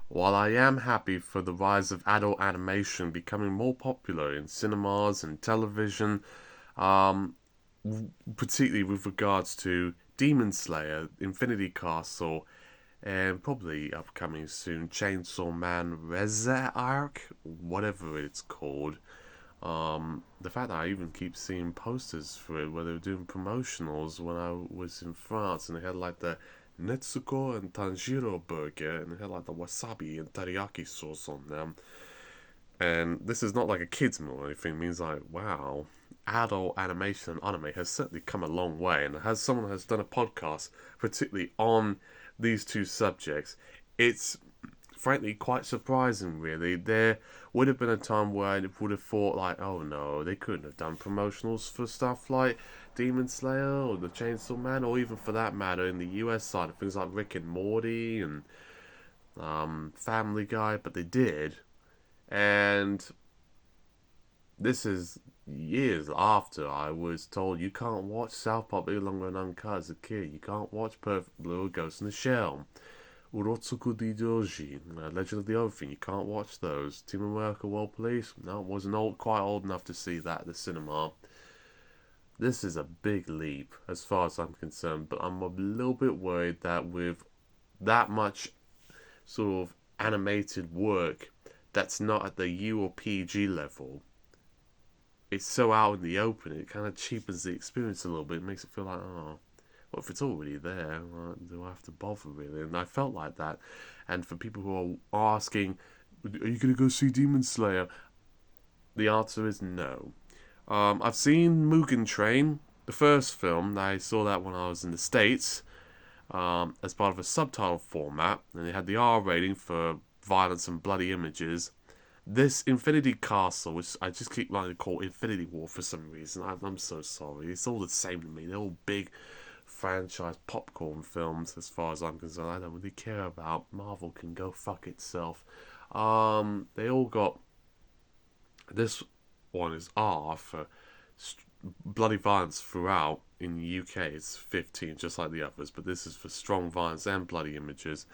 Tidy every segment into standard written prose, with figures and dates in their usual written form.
While I am happy for the rise of adult animation becoming more popular in cinemas and television, um, particularly with regards to Demon Slayer, Infinity Castle, and probably upcoming soon Chainsaw Man Reza Arc, whatever it's called. The fact that I even keep seeing posters for it where they were doing promotionals when I was in France, and they had like the Netsuko and Tanjiro burger, and they had like the wasabi and teriyaki sauce on them. And this is not like a kids meal or anything. It means like, wow, adult animation and anime has certainly come a long way. And as someone has done a podcast, particularly on these two subjects, it's frankly quite surprising, really. There would have been a time where I would have thought, like, oh no, they couldn't have done promotionals for stuff like Demon Slayer or the Chainsaw Man, or even for that matter, in the US side of things like Rick and Morty and Family Guy, but they did. And this is years after I was told you can't watch South Park any longer and uncut as a kid. You can't watch Perfect Blue, Ghost in the Shell, Urotsuku di Doji, Legend of the Oathing. You can't watch those. Team America World Police. No, wasn't quite old enough to see that at the cinema. This is a big leap as far as I'm concerned, but I'm a little bit worried that with that much sort of animated work that's not at the U or PG level, it's so out in the open, it kind of cheapens the experience a little bit. It makes it feel like, oh, well, if it's already there, well, do I have to bother really? And I felt like that. And for people who are asking, are you going to go see Demon Slayer? The answer is no. I've seen Mugen Train, the first film. I saw that when I was in the States as part of a subtitle format, and it had the R rating for violence and bloody images. This Infinity Castle, which I just keep wanting to call Infinity War for some reason. I'm so sorry. It's all the same to me. They're all big franchise popcorn films as far as I'm concerned. I don't really care about. Marvel can go fuck itself. They all got. This one is R for bloody violence throughout. In the UK, it's 15, just like the others, but this is for strong violence and bloody images.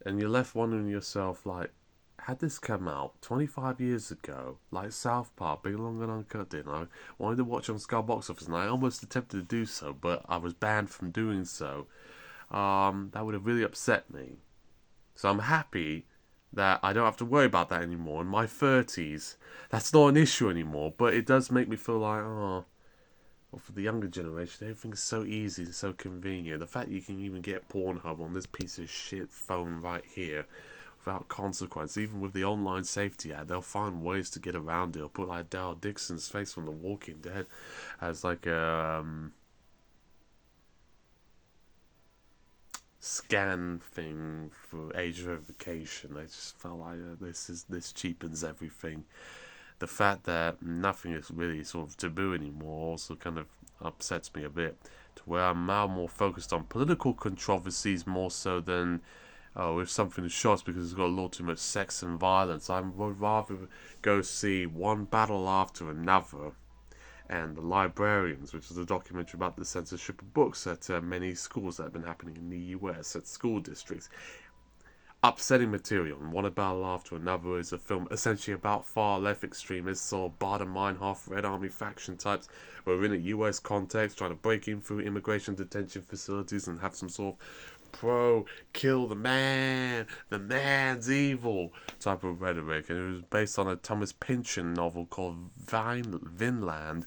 And you're left wondering yourself, like, had this come out 25 years ago, like South Park, Big Long and Uncut, didn't I? Wanted to watch on Sky Box Office, and I almost attempted to do so, but I was banned from doing so. That would have really upset me. So I'm happy that I don't have to worry about that anymore. In my 30s, that's not an issue anymore, but it does make me feel like, oh, well, for the younger generation, everything's so easy and so convenient. The fact that you can even get Pornhub on this piece of shit phone right here without consequence, even with the online safety ad, they'll find ways to get around it. They'll put like Daryl Dixon's face from The Walking Dead as like a scan thing for age verification. I just felt like this cheapens everything. The fact that nothing is really sort of taboo anymore also kind of upsets me a bit, to where I'm now more focused on political controversies more so than if something is shot because it's got a little too much sex and violence. I would rather go see one battle after another. And The Librarians, which is a documentary about the censorship of books at many schools that have been happening in the US, at school districts. Upsetting material, and one battle after another is a film essentially about far left extremists or Bader Meinhof Red Army faction types who are in a US context trying to break in through immigration detention facilities and have some sort of pro kill the man's evil type of rhetoric. And it was based on a Thomas Pynchon novel called Vinland.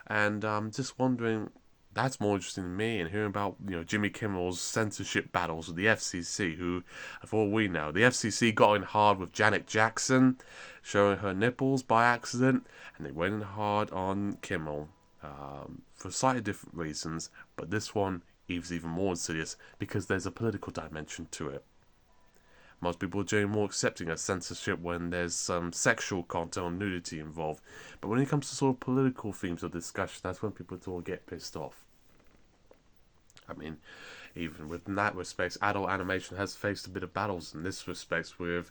And I'm just wondering, that's more interesting to me, and hearing about Jimmy Kimmel's censorship battles with the FCC, who, for all we know, the FCC got in hard with Janet Jackson, showing her nipples by accident, and they went in hard on Kimmel for slightly different reasons, but this one is even more insidious because there's a political dimension to it. Most people are generally more accepting of censorship when there's some sexual content or nudity involved. But when it comes to sort of political themes of discussion, that's when people sort of get pissed off. I mean, even within that respect, adult animation has faced a bit of battles in this respect, with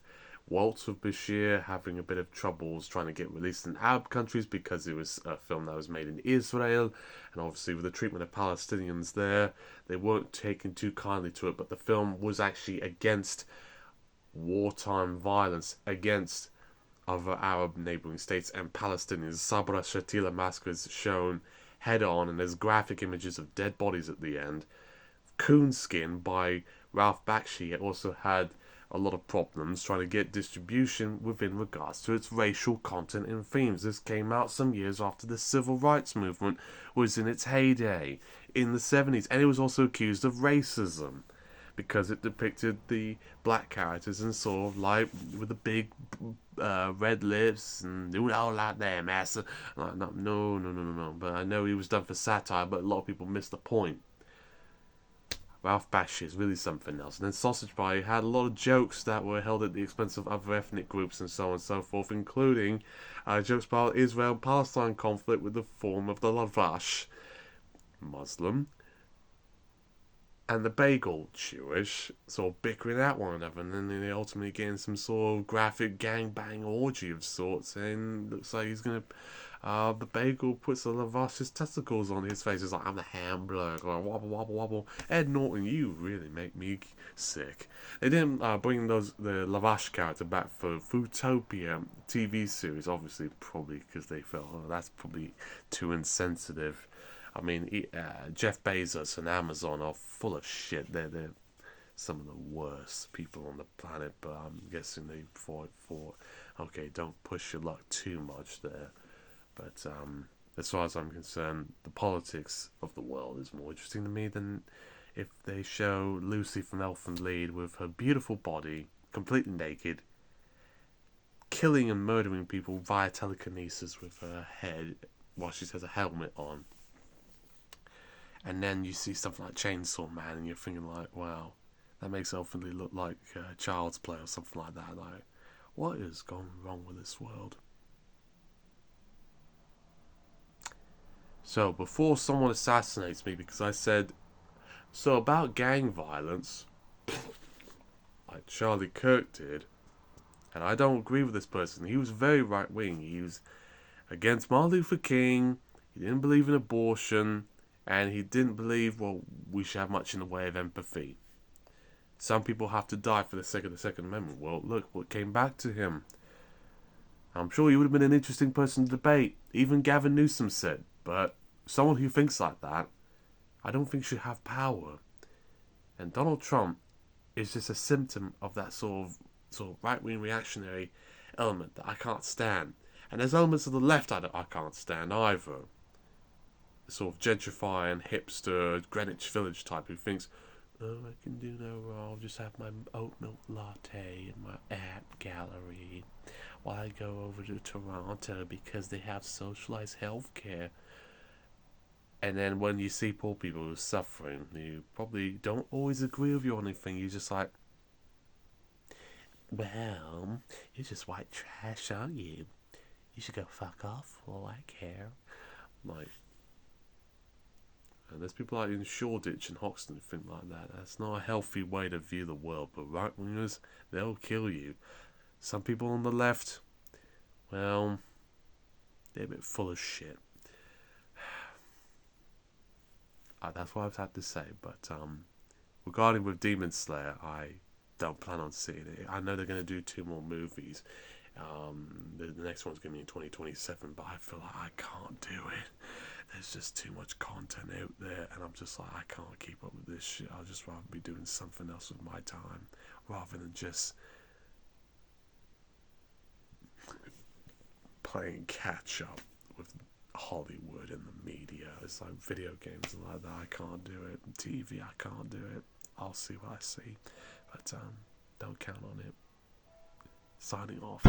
Waltz of Bashir having a bit of troubles trying to get released in Arab countries because it was a film that was made in Israel, and obviously with the treatment of Palestinians there, they weren't taken too kindly to it, but the film was actually against wartime violence against other Arab neighboring states and Palestinians. Sabra Shatila massacre is shown head on, and there's graphic images of dead bodies at the end. Coonskin by Ralph Bakshi also had a lot of problems trying to get distribution within regards to its racial content and themes. This came out some years after the civil rights movement was in its heyday in the 70s, and it was also accused of racism because it depicted the black characters and sort of like with the big red lips and do it all like that, master. Like, no. But I know he was done for satire, but a lot of people missed the point. Ralph Bakshi is really something else. And then Sausage Party had a lot of jokes that were held at the expense of other ethnic groups and so on and so forth, including jokes about Israel-Palestine conflict with the form of the lavash, Muslim, and the bagel, Jewish, sort of bickering at one another, and then they ultimately get in some sort of graphic gangbang orgy of sorts, and looks like he's gonna. The bagel puts the lavash's testicles on his face. It's like, I'm the hamburger, wobble, wobble, wobble. Ed Norton, you really make me sick. They didn't bring the Lavash character back for Foodtopia TV series, obviously, probably because they felt, that's probably too insensitive. I mean, Jeff Bezos and Amazon are full of shit. They're some of the worst people on the planet, but I'm guessing they thought, okay, don't push your luck too much there. But as far as I'm concerned, the politics of the world is more interesting to me than if they show Lucy from Elfin Lied with her beautiful body, completely naked, killing and murdering people via telekinesis with her head while she has a helmet on. And then you see something like Chainsaw Man and you're thinking like, wow, that makes Elfin Lied look like Child's Play or something like that. Like, what is going wrong with this world? So, before someone assassinates me because I said, so about gang violence, like Charlie Kirk did, and I don't agree with this person. He was very right-wing. He was against Martin Luther King, he didn't believe in abortion, and he didn't believe, well, we should have much in the way of empathy. Some people have to die for the sake of the Second Amendment. Well, look what came back to him. I'm sure he would have been an interesting person to debate. Even Gavin Newsom said, but someone who thinks like that, I don't think should have power. And Donald Trump is just a symptom of that sort of right-wing reactionary element that I can't stand. And there's elements of the left I can't stand either. Sort of gentrifying, hipster, Greenwich Village type who thinks, oh, I can do no wrong, I'll just have my oat milk latte in my art gallery while I go over to Toronto because they have socialized healthcare. And then when you see poor people who are suffering, you probably don't always agree with you on anything. You're just like, well, you're just white trash, aren't you? You should go fuck off for all I care. Like, and there's people like in Shoreditch and Hoxton who think like that. That's not a healthy way to view the world. But right-wingers, they'll kill you. Some people on the left, well, they're a bit full of shit. That's what I've had to say. But regarding with Demon Slayer, I don't plan on seeing it. I know they're going to do 2 more movies. The next one's going to be in 2027, but I feel like I can't do it. There's just too much content out there, and I'm just like, I can't keep up with this shit. I'd just rather be doing something else with my time, rather than just playing catch up with Hollywood and the media. It's like video games and like that. I can't do it. TV, I can't do it. I'll see what I see, but don't count on it. Signing off.